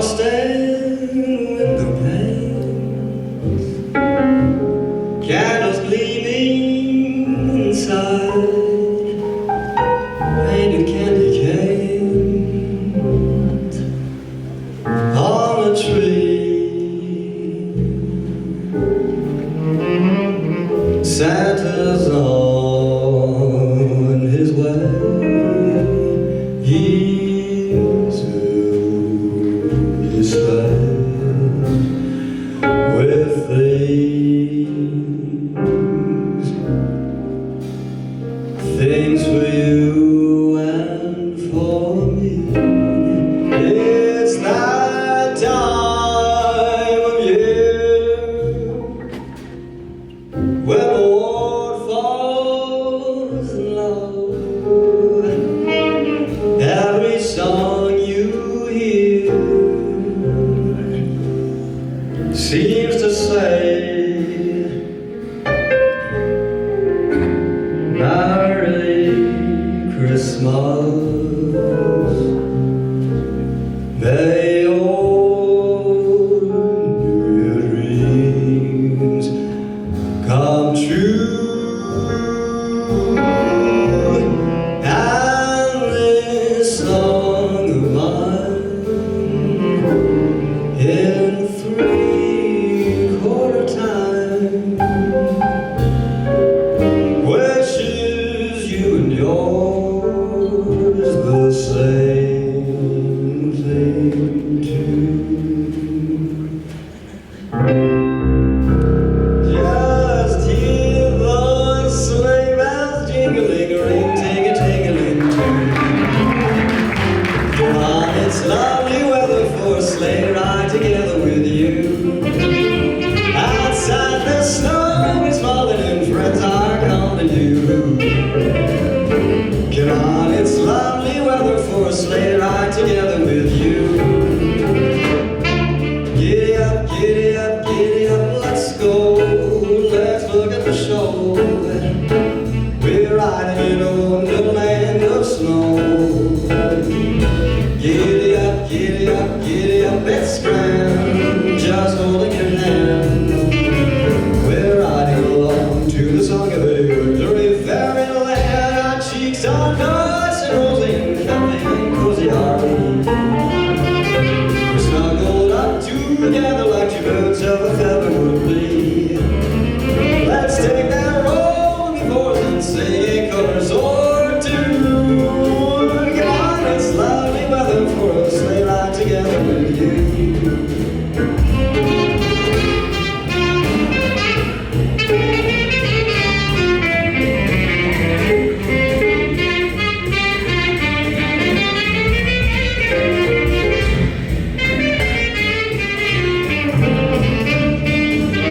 stand window panes, candles gleaming inside, painted candy canes on a tree. Santa's on his way. He's his sleigh with things for you and for me. It's that time of year when the world falls in love. Every song you hear seems to say, Merry Christmas. May all your dreams come true. And this song of mine in 3/4 time wishes you and yours the same thing too. Just hear the sleigh bells jingling-a-ring, ting-a-ting-a-ling too. Ah, it's lovely weather for a sleigh